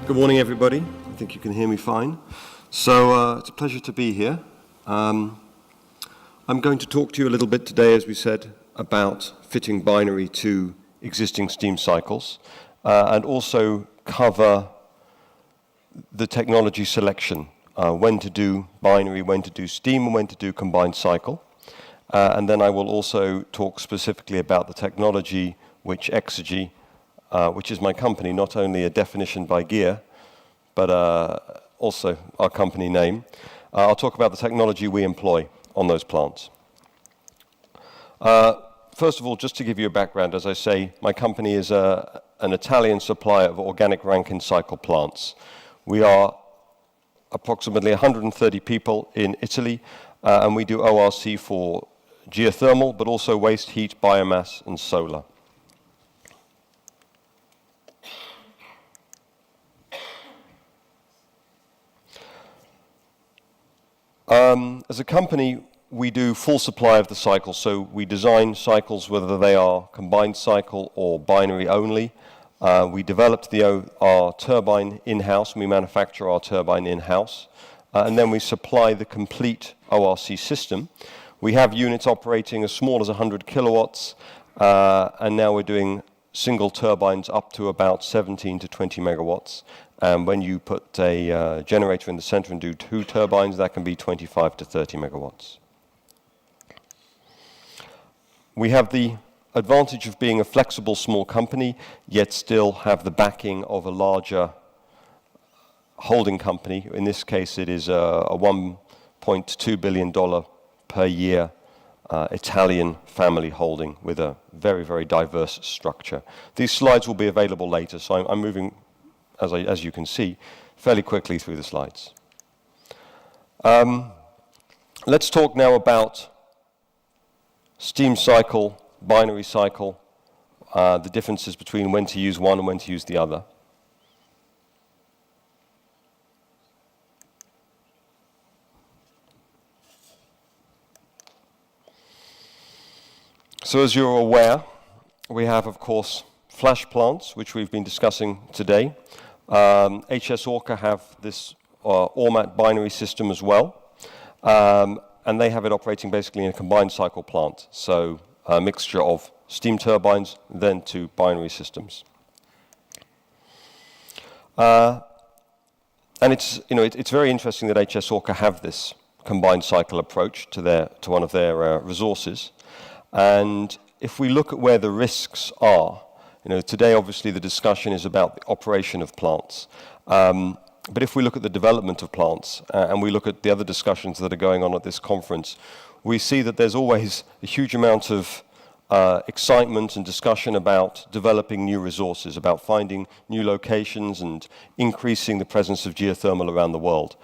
Good morning, everybody. I think you can hear me fine. So it's a pleasure to be here. I'm going to talk to you a little bit today, as we said, about fitting binary to existing steam cycles, and also cover the technology selection, when to do binary, when to do steam, and when to do combined cycle. And then I will also talk specifically about the technology which Exergy, which is my company, not only a definition by gear, but also our company name. I'll talk about the technology we employ on those plants. First of all, just to give you a background, as I say, my company is an Italian supplier of organic Rankine cycle plants. We are approximately 130 people in Italy, and we do ORC for geothermal, but also waste heat, biomass, and solar. As a company, we do full supply of the cycle, so we design cycles whether they are combined cycle or binary only. We developed our turbine in-house, and we manufacture our turbine in-house, and then we supply the complete ORC system. We have units operating as small as 100 kilowatts, and now we're doing single turbines up to about 17 to 20 megawatts. And when you put a generator in the center and do two turbines, that can be 25 to 30 megawatts. We have the advantage of being a flexible small company, yet still have the backing of a larger holding company. In this case, it is a $1.2 billion per year Italian family holding with a very, very diverse structure. These slides will be available later, so I'm moving, as you can see, fairly quickly through the slides. Let's talk now about steam cycle, binary cycle, the differences between when to use one and when to use the other. So as you're aware, we have, of course, flash plants, which we've been discussing today. HS ORC have this ORMAT binary system as well, and they have it operating basically in a combined cycle plant, so a mixture of steam turbines then to binary systems. And it's very interesting that HS ORC have this combined cycle approach to one of their resources. And if we look at where the risks are, today obviously the discussion is about the operation of plants. But if we look at the development of plants, and we look at the other discussions that are going on at this conference, we see that there's always a huge amount of excitement and discussion about developing new resources, about finding new locations and increasing the presence of geothermal around the world.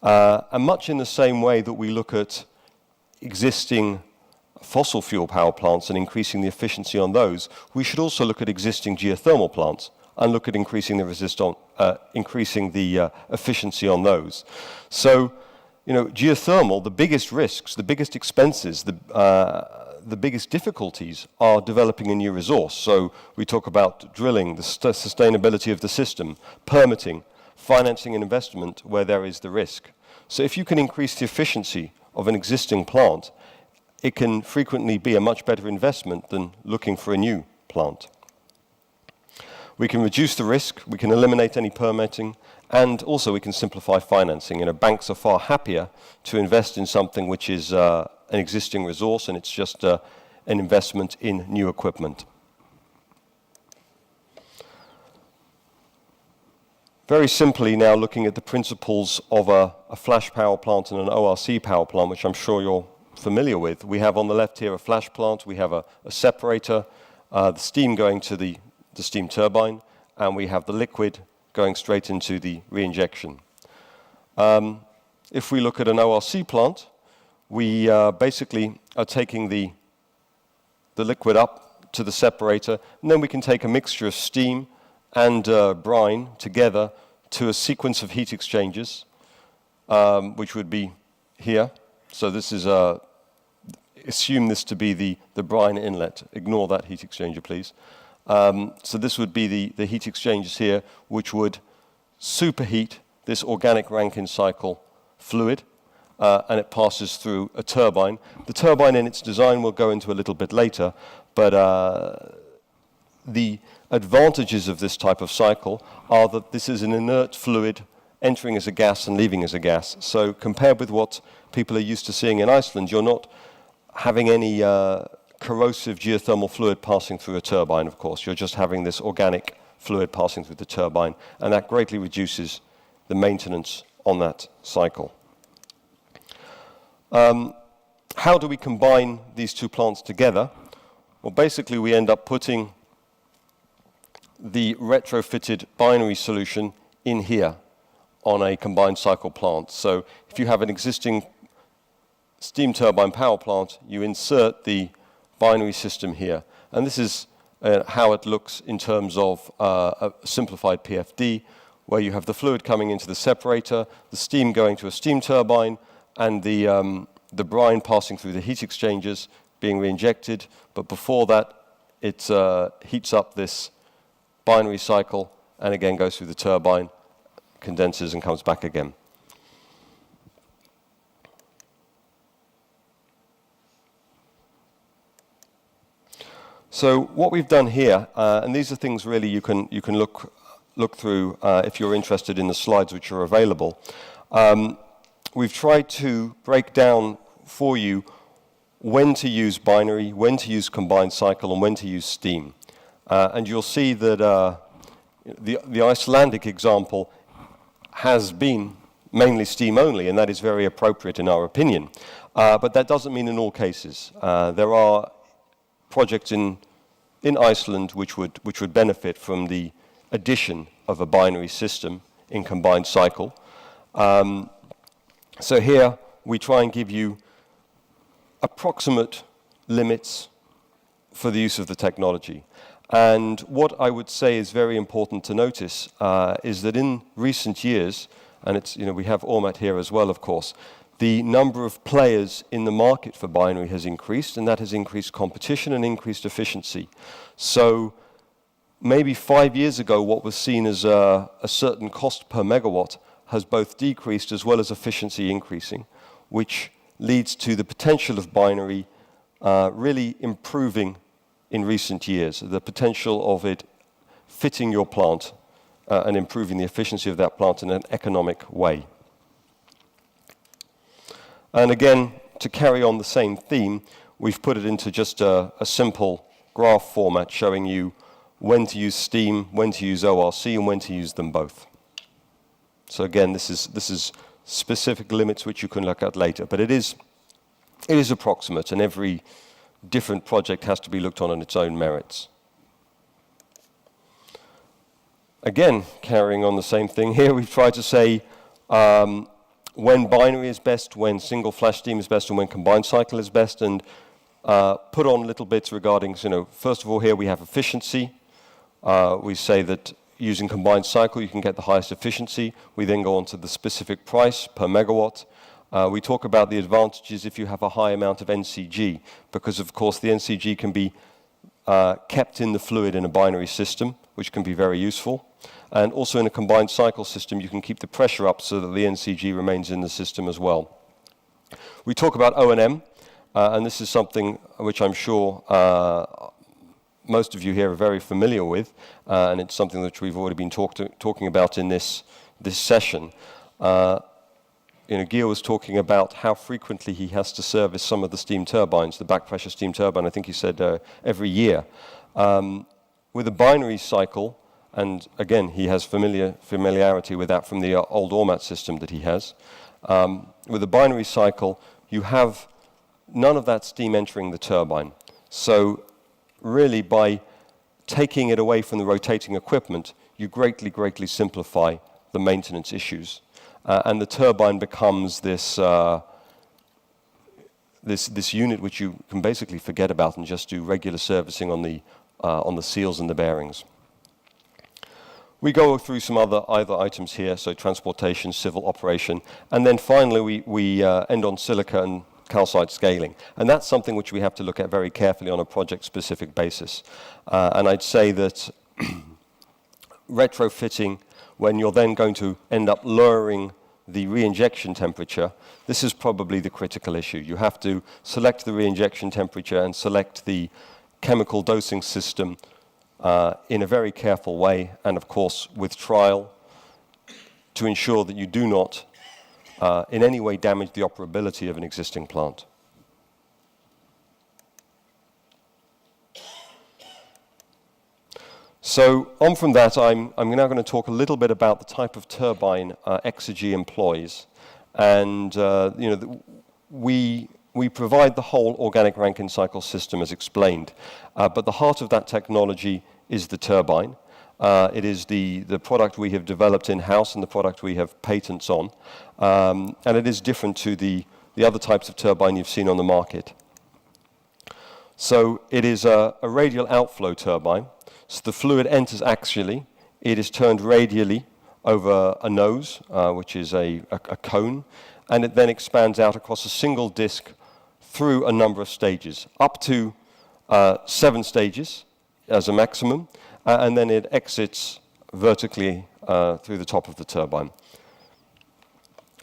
And much in the same way that we look at existing fossil fuel power plants and increasing the efficiency on those, we should also look at existing geothermal plants and look at increasing the efficiency on those. So, geothermal, the biggest risks, the biggest expenses, the biggest difficulties are developing a new resource. So we talk about drilling, the sustainability of the system, permitting, financing and investment where there is the risk. So if you can increase the efficiency of an existing plant, it can frequently be a much better investment than looking for a new plant. We can reduce the risk, we can eliminate any permitting, and also we can simplify financing. Banks are far happier to invest in something which is an existing resource, and it's just an investment in new equipment. Very simply now, looking at the principles of a flash power plant and an ORC power plant, which I'm sure you're familiar with. We have on the left here a flash plant, we have a separator, the steam going to the steam turbine, and we have the liquid going straight into the reinjection. If we look at an ORC plant, we basically are taking the liquid up to the separator, and then we can take a mixture of steam and brine together to a sequence of heat exchangers, which would be here. So this is assume this to be the brine inlet. Ignore that heat exchanger, please. So this would be the heat exchangers here, which would superheat this organic Rankine cycle fluid, and it passes through a turbine. The turbine in its design we'll go into a little bit later, but the advantages of this type of cycle are that this is an inert fluid entering as a gas and leaving as a gas. So compared with what people are used to seeing in Iceland, you're not having any corrosive geothermal fluid passing through a turbine, of course. You're just having this organic fluid passing through the turbine, and that greatly reduces the maintenance on that cycle. How do we combine these two plants together? Well, basically we end up putting the retrofitted binary solution in here on a combined cycle plant. So if you have an existing steam turbine power plant, you insert the binary system here. And this is how it looks in terms of a simplified PFD, where you have the fluid coming into the separator, the steam going to a steam turbine, and the brine passing through the heat exchangers, being reinjected. But before that, it heats up this binary cycle and again goes through the turbine, condenses and comes back again. So what we've done here, and these are things really you can look through if you're interested in the slides which are available. We've tried to break down for you when to use binary, when to use combined cycle, and when to use steam. And you'll see that the Icelandic example has been mainly steam only, and that is very appropriate in our opinion. But that doesn't mean in all cases. There are projects in Iceland which would benefit from the addition of a binary system in combined cycle. So here we try and give you approximate limits for the use of the technology. And what I would say is very important to notice is that in recent years, and it's, we have Ormat here as well, of course, the number of players in the market for binary has increased, and that has increased competition and increased efficiency. So maybe 5 years ago, what was seen as a certain cost per megawatt has both decreased as well as efficiency increasing, which leads to the potential of binary really improving in recent years, the potential of it fitting your plant and improving the efficiency of that plant in an economic way. And again, to carry on the same theme, we've put it into just a simple graph format showing you when to use steam, when to use ORC, and when to use them both. So again, this is specific limits which you can look at later, but it is approximate, and every different project has to be looked on its own merits. Again, carrying on the same thing here, we've tried to say when binary is best, when single flash steam is best, and when combined cycle is best, and put on little bits regarding, first of all here we have efficiency. We say that using combined cycle you can get the highest efficiency. We then go on to the specific price per megawatt. We talk about the advantages if you have a high amount of NCG, because of course the NCG can be kept in the fluid in a binary system, which can be very useful. And also in a combined cycle system, you can keep the pressure up so that the NCG remains in the system as well. We talk about O&M, and this is something which I'm sure most of you here are very familiar with, and it's something that we've already been talking about in this session. Geir was talking about how frequently he has to service some of the steam turbines, the back pressure steam turbine, I think he said every year. With a binary cycle, and again, he has familiarity with that from the old Ormat system that he has. With a binary cycle, you have none of that steam entering the turbine. So really, by taking it away from the rotating equipment, you greatly, greatly simplify the maintenance issues. And the turbine becomes this unit which you can basically forget about and just do regular servicing on the seals and the bearings. We go through some other items here, so transportation, civil operation, and then finally we end on silica and calcite scaling. And that's something which we have to look at very carefully on a project-specific basis. And I'd say that retrofitting when you're then going to end up lowering the re-injection temperature, this is probably the critical issue. You have to select the re-injection temperature and select the chemical dosing system in a very careful way, and of course with trial, to ensure that you do not in any way damage the operability of an existing plant. So on from that, I'm now going to talk a little bit about the type of turbine Exergy employs. And we provide the whole organic Rankine cycle system as explained. But the heart of that technology is the turbine. It is the product we have developed in-house and the product we have patents on. And it is different to the other types of turbine you've seen on the market. So it is a radial outflow turbine. So the fluid enters axially. It is turned radially over a nose, which is a cone, and it then expands out across a single disc through a number of stages, up to 7 stages as a maximum, and then it exits vertically through the top of the turbine.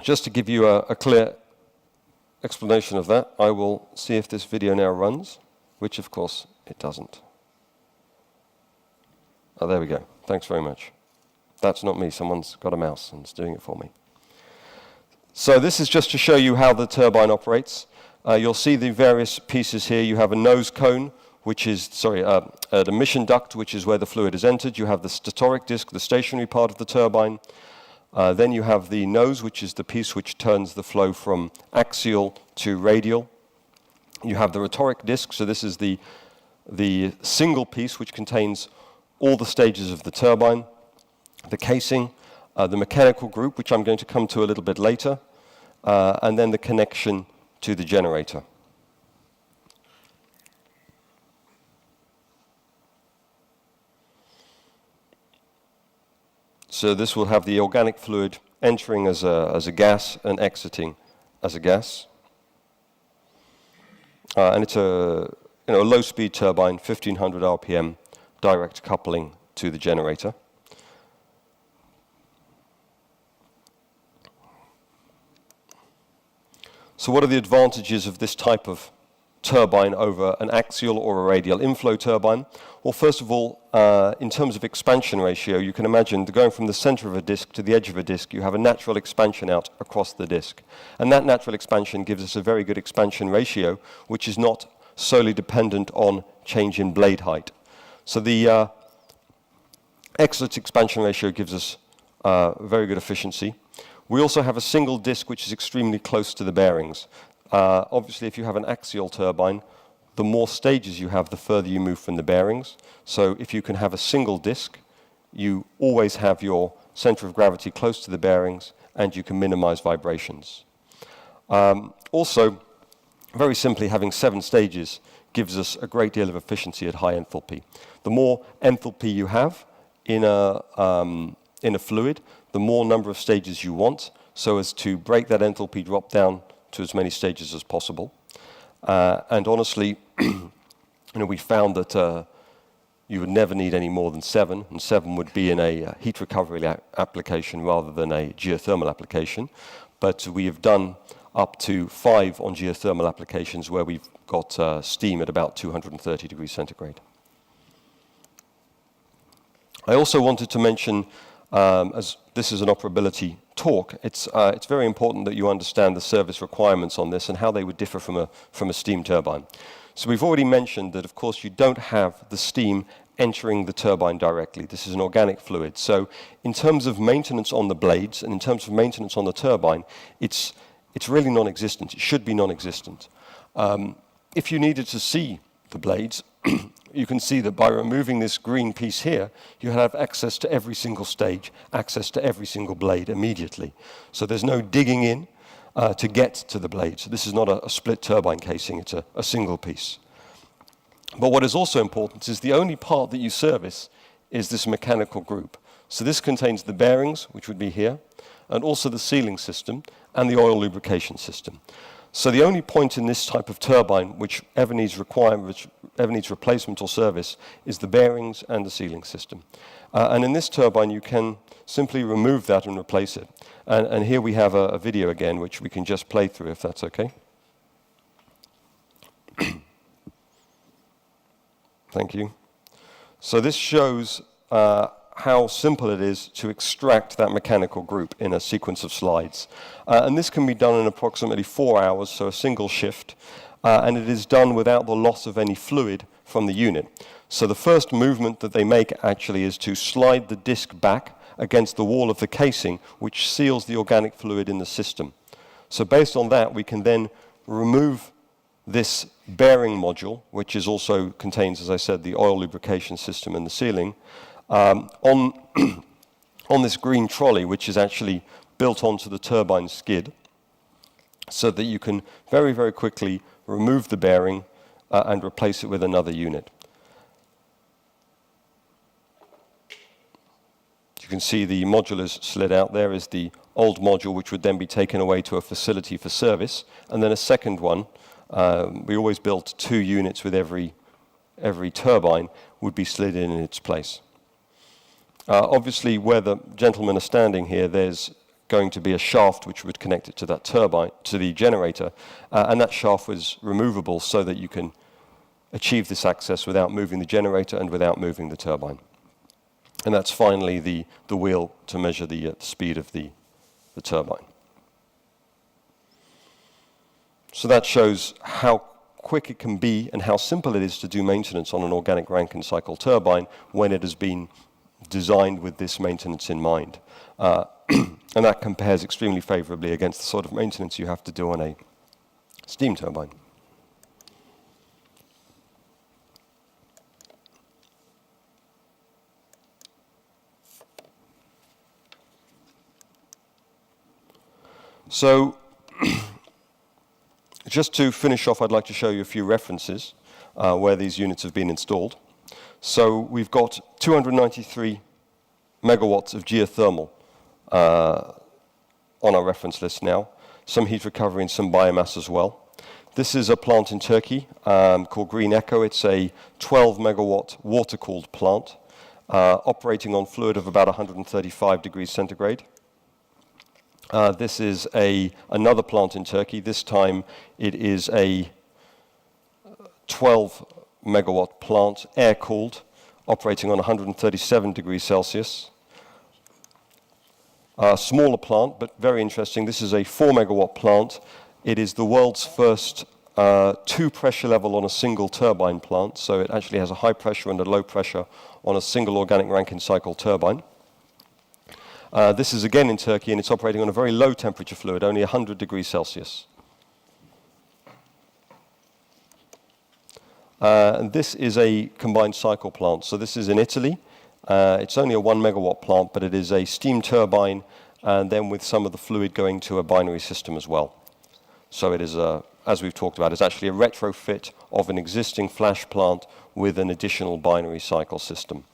Just to give you a clear explanation of that, I will see if this video now runs, which of course it doesn't. Oh, there we go. Thanks very much. That's not me. Someone's got a mouse and is doing it for me. So this is just to show you how the turbine operates. You'll see the various pieces here. You have a nose cone, which is, the emission duct, which is where the fluid is entered. You have the statoric disc, the stationary part of the turbine. Then you have the nose, which is the piece which turns the flow from axial to radial. You have the rotoric disc, so this is the single piece which contains all the stages of the turbine, the casing, the mechanical group, which I'm going to come to a little bit later, and then the connection to the generator. So this will have the organic fluid entering as a gas and exiting as a gas. And it's a low-speed turbine, 1500 RPM, direct coupling to the generator. So what are the advantages of this type of turbine over an axial or a radial inflow turbine? Well, first of all, in terms of expansion ratio, you can imagine going from the center of a disk to the edge of a disk, you have a natural expansion out across the disk. And that natural expansion gives us a very good expansion ratio, which is not solely dependent on change in blade height. So the excellent expansion ratio gives us very good efficiency. We also have a single disc which is extremely close to the bearings. Obviously, if you have an axial turbine, the more stages you have, the further you move from the bearings. So if you can have a single disc, you always have your center of gravity close to the bearings, and you can minimize vibrations. Also, very simply, having 7 stages gives us a great deal of efficiency at high enthalpy. The more enthalpy you have in a fluid, the more number of stages you want, so as to break that enthalpy drop down to as many stages as possible. And honestly, we found that you would never need any more than 7, and 7 would be in a heat recovery application rather than a geothermal application. But we have done up to 5 on geothermal applications where we've got steam at about 230 degrees centigrade. I also wanted to mention, as this is an operability talk, it's very important that you understand the service requirements on this and how they would differ from a steam turbine. So we've already mentioned that, of course, you don't have the steam entering the turbine directly. This is an organic fluid. So in terms of maintenance on the blades and in terms of maintenance on the turbine, it's really non-existent. It should be non-existent. If you needed to see the blades, you can see that by removing this green piece here, you have access to every single stage, access to every single blade immediately. So there's no digging in to get to the blades. This is not a split turbine casing, it's a single piece. But what is also important is the only part that you service is this mechanical group. So this contains the bearings, which would be here, and also the sealing system and the oil lubrication system. So the only point in this type of turbine which ever needs replacement or service is the bearings and the sealing system. And in this turbine, you can simply remove that and replace it. And here we have a video again, which we can just play through, if that's okay. Thank you. So this shows how simple it is to extract that mechanical group in a sequence of slides. And this can be done in approximately 4 hours, so a single shift, and it is done without the loss of any fluid from the unit. So the first movement that they make actually is to slide the disc back against the wall of the casing, which seals the organic fluid in the system. So based on that, we can then remove this bearing module, which is also contains, as I said, the oil lubrication system and the sealing, on this green trolley, which is actually built onto the turbine skid, so that you can very, very quickly remove the bearing and replace it with another unit. You can see the modulars slid out. There is the old module, which would then be taken away to a facility for service, and then a second one. We always built 2 units with every turbine, would be slid in its place. Obviously, where the gentlemen are standing here, there's going to be a shaft which would connect it to that turbine, to the generator, and that shaft was removable so that you can achieve this access without moving the generator and without moving the turbine. And that's finally the wheel to measure the speed of the turbine. So that shows how quick it can be and how simple it is to do maintenance on an organic Rankine cycle turbine when it has been designed with this maintenance in mind. And that compares extremely favorably against the sort of maintenance you have to do on a steam turbine. So, just to finish off, I'd like to show you a few references where these units have been installed. So we've got 293 megawatts of geothermal on our reference list now, some heat recovery and some biomass as well. This is a plant in Turkey called Green Echo. It's a 12 megawatt water-cooled plant operating on fluid of about 135 degrees centigrade. This is another plant in Turkey. This time it is a 12 megawatt plant, air-cooled, operating on 137 degrees Celsius. A smaller plant, but very interesting. This is a 4 megawatt plant. It is the world's first 2 pressure level on a single turbine plant. So it actually has a high pressure and a low pressure on a single organic Rankine cycle turbine. This is again in Turkey, and it's operating on a very low temperature fluid, only 100 degrees Celsius. And this is a combined cycle plant. So this is in Italy. It's only a 1 megawatt plant, but it is a steam turbine, and then with some of the fluid going to a binary system as well. So it is, as we've talked about, it's actually a retrofit of an existing flash plant with an additional binary cycle system.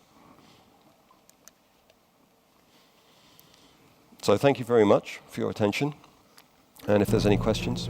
So thank you very much for your attention, and if there's any questions.